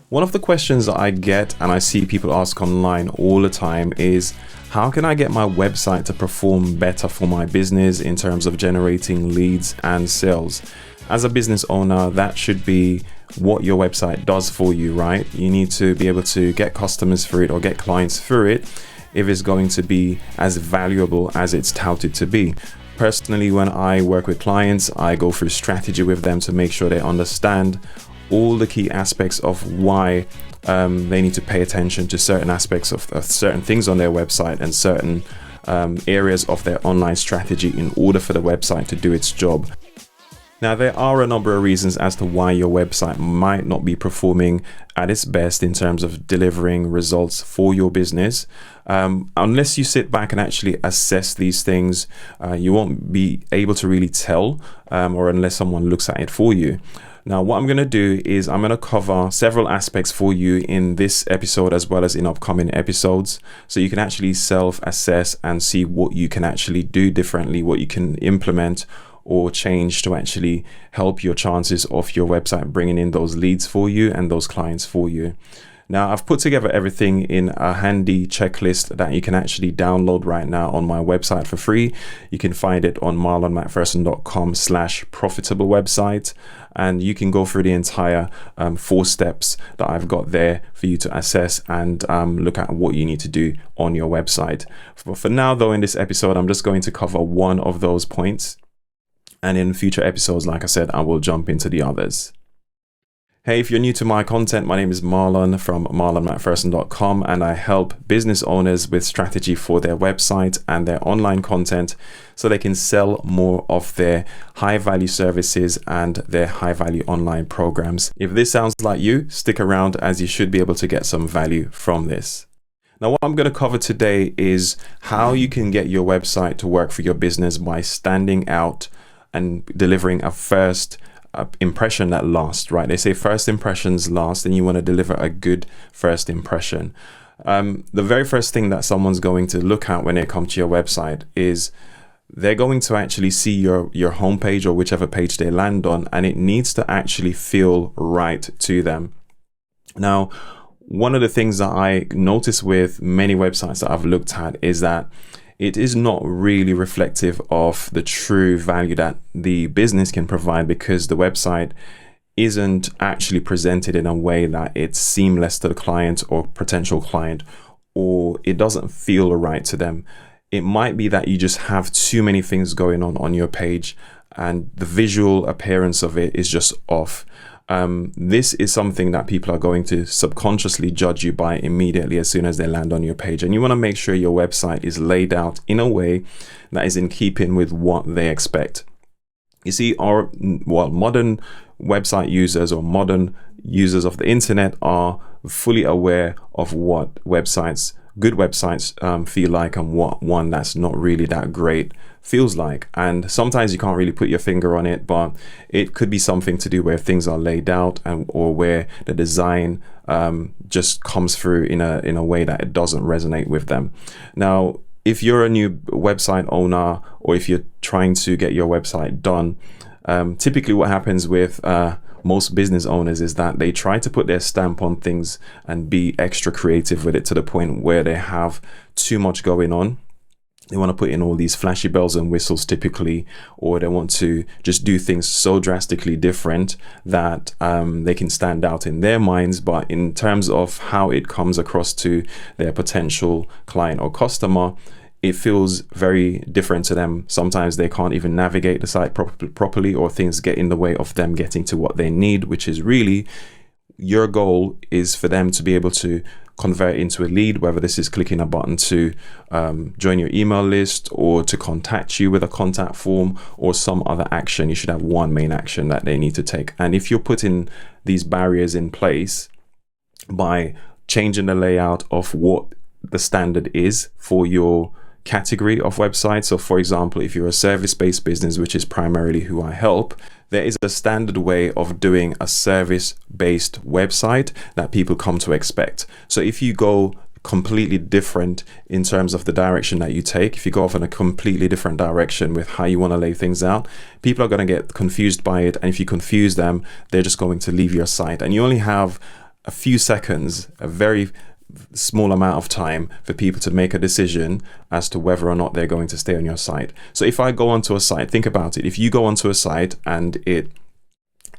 One of the questions that I get and I see people ask online all the time is, how can I get my website to perform better for my business in terms of generating leads and sales? As a business owner, that should be what your website does for you, right? You need to be able to get customers through it or get clients through it if it's going to be as valuable as it's touted to be. Personally, when I work with clients, I go through strategy with them to make sure they understand all the key aspects of why they need to pay attention to certain aspects of certain things on their website and certain areas of their online strategy in order for the website to do its job. Now, there are a number of reasons as to why your website might not be performing at its best in terms of delivering results for your business. Unless you sit back and actually assess these things, you won't be able to really tell, or unless someone looks at it for you. Now, what I'm going to do is I'm going to cover several aspects for you in this episode as well as in upcoming episodes, so you can actually self-assess and see what you can actually do differently, what you can implement or change to actually help your chances of your website bringing in those leads for you and those clients for you. Now, I've put together everything in a handy checklist that you can actually download right now on my website for free. You can find it on marlonmcpherson.com/profitable website. And you can go through the entire 4 steps that I've got there for you to assess and look at what you need to do on your website. For now, though, in this episode, I'm just going to cover one of those points. And in future episodes, like I said, I will jump into the others. Hey, if you're new to my content, my name is Marlon from marlonmcpherson.com, and I help business owners with strategy for their website and their online content so they can sell more of their high value services and their high value online programs. If this sounds like you, stick around as you should be able to get some value from this. Now, what I'm going to cover today is how you can get your website to work for your business by standing out and delivering a first impression that lasts, right? They say first impressions last, and you want to deliver a good first impression. The very first thing that someone's going to look at when they come to your website is they're going to actually see your homepage or whichever page they land on, and it needs to actually feel right to them. Now, one of the things that I notice with many websites that I've looked at is that it is not really reflective of the true value that the business can provide, because the website isn't actually presented in a way that it's seamless to the client or potential client, or it doesn't feel right to them. It might be that you just have too many things going on your page and the visual appearance of it is just off. This is something that people are going to subconsciously judge you by immediately as soon as they land on your page. And you want to make sure your website is laid out in a way that is in keeping with what they expect. You see, modern website users or modern users of the internet are fully aware of what good websites feel like and what one that's not really that great feels like. And sometimes you can't really put your finger on it, but it could be something to do where things are laid out or where the design just comes through in a way that it doesn't resonate with them. Now, if you're a new website owner or if you're trying to get your website done, typically what happens with most business owners is that they try to put their stamp on things and be extra creative with it to the point where they have too much going on. They want to put in all these flashy bells and whistles typically, or they want to just do things so drastically different that they can stand out in their minds. But in terms of how it comes across to their potential client or customer, it feels very different to them. Sometimes they can't even navigate the site properly, or things get in the way of them getting to what they need, which is really your goal is for them to be able to convert into a lead, whether this is clicking a button to join your email list or to contact you with a contact form or some other action. You should have one main action that they need to take. And if you're putting these barriers in place by changing the layout of what the standard is for your category of websites. So for example, if you're a service-based business, which is primarily who I help, there is a standard way of doing a service-based website that people come to expect. So if you go completely different in terms of the direction that you take, if you go off in a completely different direction with how you want to lay things out, people are going to get confused by it. And if you confuse them, they're just going to leave your site. And you only have a few seconds, a very small amount of time for people to make a decision as to whether or not they're going to stay on your site. So if I go onto a site, think about it. If you go onto a site and it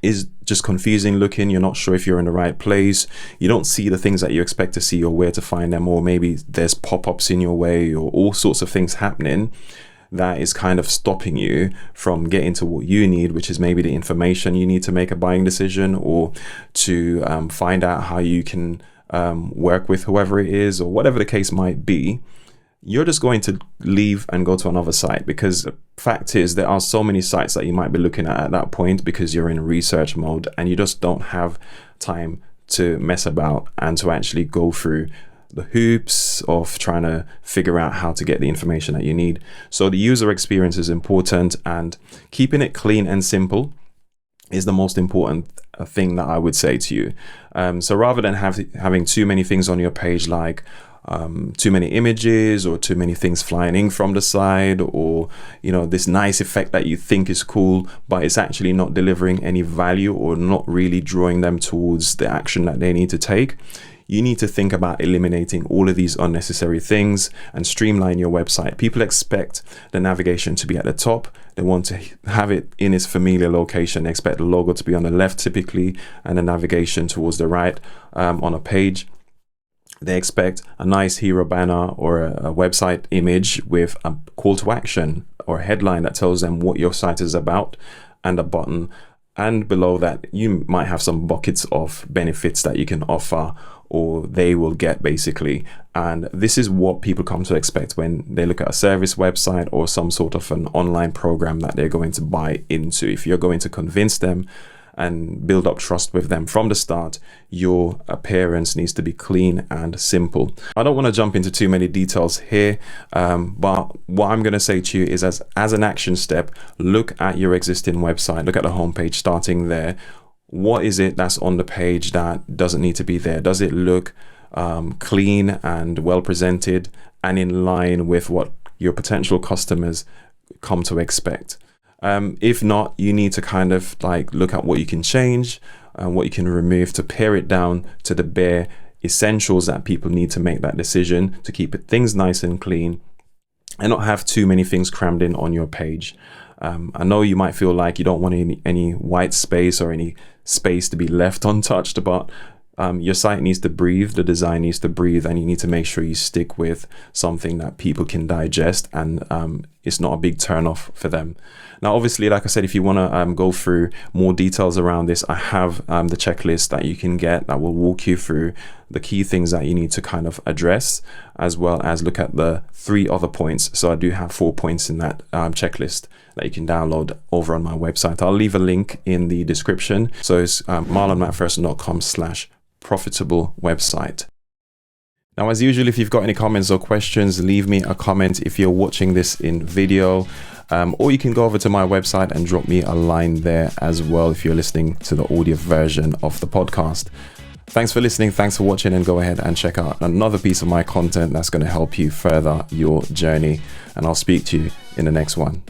is just confusing looking, you're not sure if you're in the right place, you don't see the things that you expect to see or where to find them, or maybe there's pop-ups in your way or all sorts of things happening that is kind of stopping you from getting to what you need, which is maybe the information you need to make a buying decision, or to find out how you can work with whoever it is, or whatever the case might be. You're just going to leave and go to another site, because the fact is there are so many sites that you might be looking at that point, because you're in research mode and you just don't have time to mess about and to actually go through the hoops of trying to figure out how to get the information that you need. So the user experience is important, and keeping it clean and simple is the most important thing that I would say to you. So rather than having too many things on your page, like too many images or too many things flying in from the side, or this nice effect that you think is cool but it's actually not delivering any value or not really drawing them towards the action that they need to take, you need to think about eliminating all of these unnecessary things and streamline your website. People expect the navigation to be at the top. They want to have it in its familiar location. They expect the logo to be on the left typically, and the navigation towards the right on a page. They expect a nice hero banner or a website image with a call to action or a headline that tells them what your site is about, and a button. And below that, you might have some buckets of benefits that you can offer, or they will get basically. And this is what people come to expect when they look at a service website or some sort of an online program that they're going to buy into. If you're going to convince them and build up trust with them from the start, your appearance needs to be clean and simple. I don't want to jump into too many details here, but what I'm going to say to you is, as an action step, look at your existing website, look at the homepage, starting there. What is it that's on the page that doesn't need to be there? Does it look clean and well presented and in line with what your potential customers come to expect? If not, you need to kind of look at what you can change and what you can remove to pare it down to the bare essentials that people need to make that decision, to keep things nice and clean and not have too many things crammed in on your page. I know you might feel like you don't want any white space or any space to be left untouched, but your site needs to breathe, the design needs to breathe, and you need to make sure you stick with something that people can digest and it's not a big turn off for them. Now, obviously, like I said, if you want to go through more details around this, I have the checklist that you can get that will walk you through the key things that you need to kind of address, as well as look at the 3 other points. So I do have 4 points in that checklist that you can download over on my website. I'll leave a link in the description. So it's marlonmcpherson.com/profitable website. Now, as usual, if you've got any comments or questions, leave me a comment if you're watching this in video, or you can go over to my website and drop me a line there as well if you're listening to the audio version of the podcast. Thanks for listening. Thanks for watching, and go ahead and check out another piece of my content that's going to help you further your journey. And I'll speak to you in the next one.